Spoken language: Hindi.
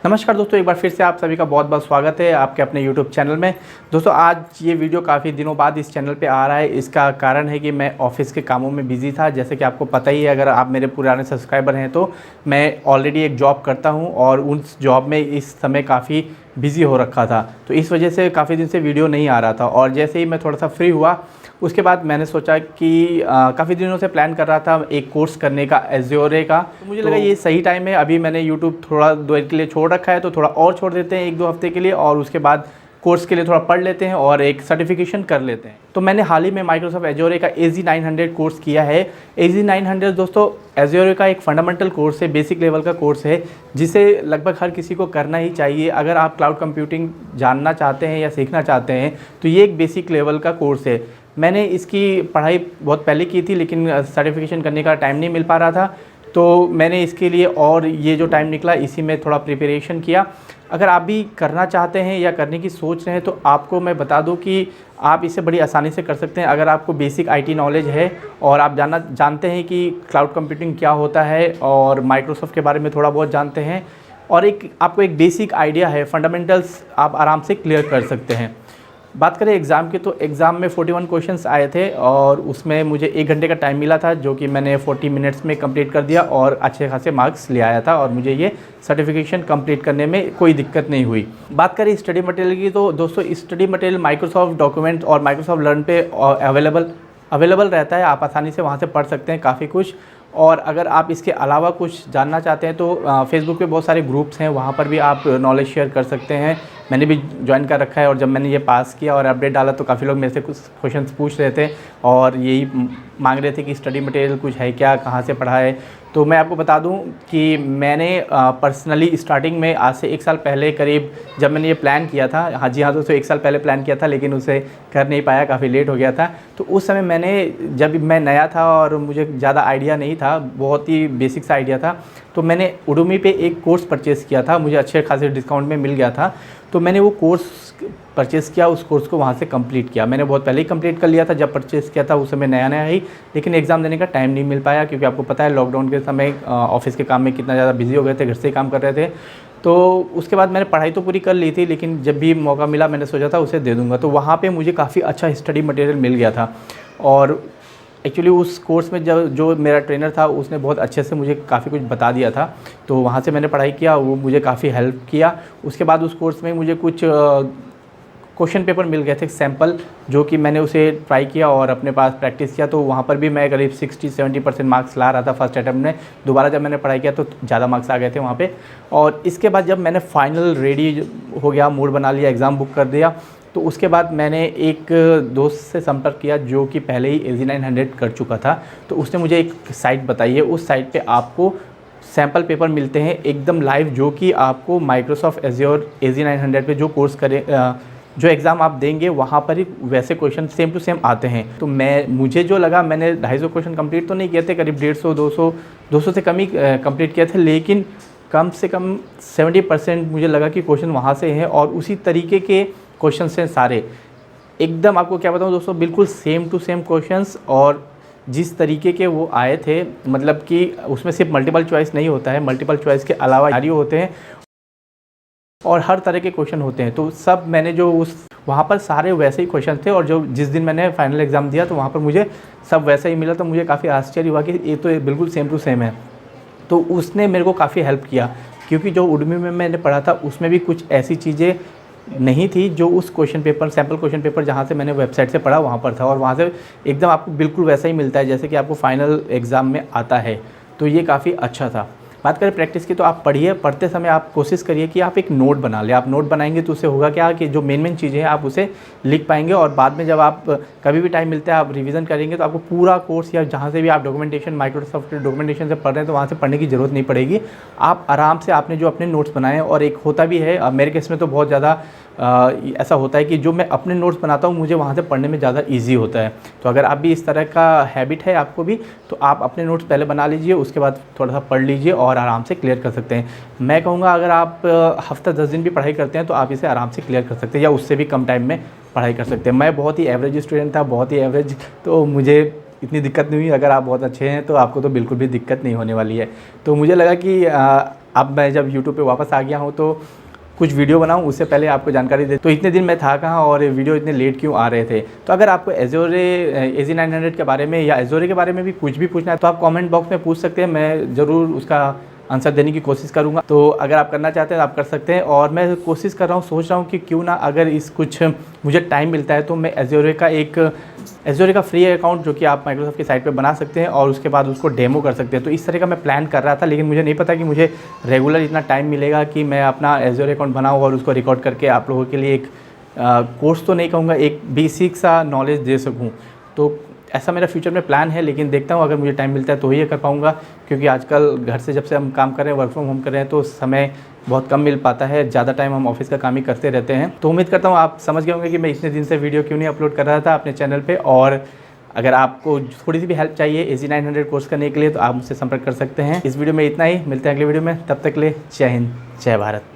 नमस्कार दोस्तों, एक बार फिर से आप सभी का बहुत बहुत स्वागत है आपके अपने YouTube चैनल में। दोस्तों आज ये वीडियो काफ़ी दिनों बाद इस चैनल पे आ रहा है। इसका कारण है कि मैं ऑफिस के कामों में बिज़ी था। जैसे कि आपको पता ही है, अगर आप मेरे पुराने सब्सक्राइबर हैं तो मैं ऑलरेडी एक जॉब करता हूँ और उस जॉब में इस समय काफ़ी बिज़ी हो रखा था। तो इस वजह से काफ़ी दिन से वीडियो नहीं आ रहा था और जैसे ही मैं थोड़ा सा फ्री हुआ उसके बाद मैंने सोचा कि काफ़ी दिनों से प्लान कर रहा था एक कोर्स करने का एज़्योरे का। तो मुझे लगा ये सही टाइम है। अभी मैंने यूट्यूब थोड़ा देर के लिए छोड़ रखा है, तो थोड़ा और छोड़ देते हैं 1-2 हफ्ते के लिए और उसके बाद कोर्स के लिए थोड़ा पढ़ लेते हैं और एक सर्टिफिकेशन कर लेते हैं। तो मैंने हाल ही में माइक्रोसॉफ्ट एज़्योरे का AZ900 कोर्स किया है। AZ900 दोस्तों एज़्योरे का एक फंडामेंटल कोर्स है, बेसिक लेवल का कोर्स है, जिसे लगभग हर किसी को करना ही चाहिए। अगर आप क्लाउड कंप्यूटिंग जानना चाहते हैं या सीखना चाहते हैं तो ये एक बेसिक लेवल का कोर्स है। मैंने इसकी पढ़ाई बहुत पहले की थी, लेकिन सर्टिफिकेशन करने का टाइम नहीं मिल पा रहा था, तो मैंने इसके लिए और ये जो टाइम निकला इसी में थोड़ा प्रिपरेशन किया। अगर आप भी करना चाहते हैं या करने की सोच रहे हैं तो आपको मैं बता दूं कि आप इसे बड़ी आसानी से कर सकते हैं। अगर आपको बेसिक IT नॉलेज है और आप जानते हैं कि क्लाउड कंप्यूटिंग क्या होता है और माइक्रोसॉफ्ट के बारे में थोड़ा बहुत जानते हैं और आपको एक बेसिक आइडिया है, फंडामेंटल्स आप आराम से क्लियर कर सकते हैं। बात करें एग्ज़ाम की, तो एग्ज़ाम में 41 क्वेश्चंस आए थे और उसमें मुझे 1 घंटे का टाइम मिला था, जो कि मैंने 40 मिनट्स में कंप्लीट कर दिया और अच्छे खासे मार्क्स ले आया था और मुझे ये सर्टिफिकेशन कंप्लीट करने में कोई दिक्कत नहीं हुई। बात करें स्टडी मटेरियल की, तो दोस्तों स्टडी मटेरियल माइक्रोसॉफ्ट डॉक्यूमेंट और माइक्रोसॉफ्ट लर्न पे अवेलेबल रहता है। आप आसानी से वहाँ से पढ़ सकते हैं काफ़ी कुछ। और अगर आप इसके अलावा कुछ जानना चाहते हैं तो फेसबुक पे बहुत सारे ग्रुप्स हैं, वहाँ पर भी आप नॉलेज शेयर कर सकते हैं। मैंने भी ज्वाइन कर रखा है और जब मैंने ये पास किया और अपडेट डाला तो काफ़ी लोग मेरे से कुछ क्वेश्चंस पूछ रहे थे और यही मांग रहे थे कि स्टडी मटेरियल कुछ है क्या, कहाँ से पढ़ा है। तो मैं आपको बता दूं कि मैंने पर्सनली स्टार्टिंग में आज से 1 साल पहले करीब जब मैंने ये प्लान किया था, हाँ दोस्तों 1 साल पहले प्लान किया था, लेकिन उसे कर नहीं पाया, काफ़ी लेट हो गया था। तो उस समय जब मैं नया था और मुझे ज़्यादा आइडिया नहीं था, बहुत ही बेसिक सा आइडिया था, तो मैंने उडुमी पे एक कोर्स परचेज़ किया था। मुझे अच्छे खासे डिस्काउंट में मिल गया था, तो मैंने वो कोर्स परचेज़ किया, उस कोर्स को वहाँ से कंप्लीट किया। मैंने बहुत पहले ही कंप्लीट कर लिया था जब परचेज़ किया था, उस समय नया ही, लेकिन एग्ज़ाम देने का टाइम नहीं मिल पाया क्योंकि आपको पता है लॉकडाउन के समय ऑफिस के काम में कितना ज़्यादा बिजी हो गए थे, घर से ही काम कर रहे थे। तो उसके बाद मैंने पढ़ाई तो पूरी कर ली थी, लेकिन जब भी मौका मिला मैंने सोचा था उसे दे दूँगा। तो वहाँ पर मुझे काफ़ी अच्छा स्टडी मटेरियल मिल गया था और एक्चुअली उस कोर्स में जो मेरा ट्रेनर था उसने बहुत अच्छे से मुझे काफ़ी कुछ बता दिया था, तो वहाँ से मैंने पढ़ाई किया, वो मुझे काफ़ी हेल्प किया। उसके बाद उस कोर्स में मुझे कुछ क्वेश्चन पेपर मिल गए थे सैम्पल, जो कि मैंने उसे ट्राई किया और अपने पास प्रैक्टिस किया। तो वहाँ पर भी मैं करीब 60-70% मार्क्स ला रहा था फर्स्ट अटैम्प्ट में। दोबारा जब मैंने पढ़ाई किया तो ज़्यादा मार्क्स आ गए थे वहाँ पे। और इसके बाद जब मैंने फाइनल रेडी हो गया, मूड बना लिया, एग्ज़ाम बुक कर दिया, तो उसके बाद मैंने एक दोस्त से संपर्क किया जो कि पहले ही AZ900 कर चुका था। तो उसने मुझे एक साइट बताई है, उस साइट पे आपको सैम्पल पेपर मिलते हैं एकदम लाइव, जो कि आपको माइक्रोसॉफ्ट एज़्योर AZ900 पे जो कोर्स जो एग्ज़ाम आप देंगे वहाँ पर ही वैसे क्वेश्चन सेम टू सेम आते हैं। तो मुझे जो लगा, मैंने 250 क्वेश्चन कंप्लीट तो नहीं किए थे, करीब 150-200 से कम ही कंप्लीट किए थे, लेकिन कम से कम 70% मुझे लगा कि क्वेश्चन वहाँ से हैं और उसी तरीके के क्वेश्चन हैं सारे। एकदम आपको क्या बताऊँ दोस्तों, बिल्कुल सेम टू सेम क्वेश्चंस और जिस तरीके के वो आए थे, मतलब कि उसमें सिर्फ मल्टीपल चॉइस नहीं होता है, मल्टीपल चॉइस के अलावा सिनेरियो होते हैं और हर तरह के क्वेश्चन होते हैं। तो सब मैंने जो वहाँ पर सारे वैसे ही क्वेश्चन थे और जिस दिन मैंने फाइनल एग्ज़ाम दिया तो वहाँ पर मुझे सब वैसा ही मिला। तो मुझे काफ़ी आश्चर्य हुआ कि ये तो बिल्कुल सेम टू सेम है। तो उसने मेरे को काफ़ी हेल्प किया, क्योंकि जो उडमी में मैंने पढ़ा था उसमें भी कुछ ऐसी चीज़ें नहीं थी जो उस question paper, sample question paper जहाँ से मैंने वेबसाइट से पढ़ा वहाँ पर था, और वहाँ से एकदम आपको बिल्कुल वैसा ही मिलता है जैसे कि आपको फाइनल एग्ज़ाम में आता है। तो ये काफ़ी अच्छा था। बात करें प्रैक्टिस की, तो आप पढ़ते समय आप कोशिश करिए कि आप एक नोट बना लें। आप नोट बनाएंगे तो उससे होगा क्या कि जो मेन चीज़ें हैं आप उसे लिख पाएंगे और बाद में जब आप कभी भी टाइम मिलता है आप रिवीजन करेंगे तो आपको पूरा कोर्स या जहाँ से भी आप डॉक्यूमेंटेशन, माइक्रोसॉफ्ट डॉक्यूमेंटेशन से पढ़ रहे हैं तो वहाँ से पढ़ने की ज़रूरत नहीं पड़ेगी। आप आराम से आपने जो अपने नोट्स बनाए, और एक होता भी है मेरे केस में तो बहुत ज़्यादा ऐसा होता है कि जो मैं अपने नोट्स बनाता हूँ मुझे वहाँ से पढ़ने में ज़्यादा इजी होता है। तो अगर आप भी इस तरह का हैबिट है आपको भी, तो आप अपने नोट्स पहले बना लीजिए, उसके बाद थोड़ा सा पढ़ लीजिए और आराम से क्लियर कर सकते हैं। मैं कहूँगा अगर आप हफ्ता 10 दिन भी पढ़ाई करते हैं तो आप इसे आराम से क्लियर कर सकते हैं, या उससे भी कम टाइम में पढ़ाई कर सकते हैं। मैं बहुत ही एवरेज स्टूडेंट था, बहुत ही एवरेज, तो मुझे इतनी दिक्कत नहीं हुई। अगर आप बहुत अच्छे हैं तो आपको तो बिल्कुल भी दिक्कत नहीं होने वाली है। तो मुझे लगा कि अब मैं जब यूट्यूब पे वापस आ गया हूँ तो कुछ वीडियो बनाऊँ उससे पहले आपको जानकारी दे। तो इतने दिन मैं था कहाँ और वीडियो इतने लेट क्यों आ रहे थे। तो अगर आपको एज़ोरे AZ900 के बारे में या एज़ोरे के बारे में भी कुछ भी पूछना है तो आप कमेंट बॉक्स में पूछ सकते हैं, मैं ज़रूर उसका आंसर देने की कोशिश करूँगा। तो अगर आप करना चाहते हैं तो आप कर सकते हैं। और मैं कोशिश कर रहा हूँ, सोच रहा हूँ कि क्यों ना अगर इस कुछ मुझे टाइम मिलता है तो मैं एज़ोरे का फ्री अकाउंट जो कि आप माइक्रोसॉफ्ट की साइट पे बना सकते हैं और उसके बाद उसको डेमो कर सकते हैं। तो इस तरह का मैं प्लान कर रहा था, लेकिन मुझे नहीं पता कि मुझे रेगुलर इतना टाइम मिलेगा कि मैं अपना एज़ोरे अकाउंट बनाऊँ और उसको रिकॉर्ड करके आप लोगों के लिए एक कोर्स तो नहीं कहूँगा, एक बेसिक सा नॉलेज दे सकूँ। तो ऐसा मेरा फ्यूचर में प्लान है, लेकिन देखता हूँ अगर मुझे टाइम मिलता है तो ही कर पाऊँगा, क्योंकि आजकल घर से जब से हम काम कर रहे हैं, वर्क फ्रॉम होम कर रहे हैं, तो समय बहुत कम मिल पाता है, ज़्यादा टाइम हम ऑफिस का काम ही करते रहते हैं। तो उम्मीद करता हूँ आप समझ गए होंगे कि मैं इतने दिन से वीडियो क्यों नहीं अपलोड कर रहा था अपने चैनल पर। और अगर आपको थोड़ी सी भी हेल्प चाहिए AZ900 कोर्स करने के लिए तो आप मुझसे संपर्क कर सकते हैं। इस वीडियो में इतना ही, मिलते हैं अगले वीडियो में, तब तक के लिए जय हिंद, जय भारत।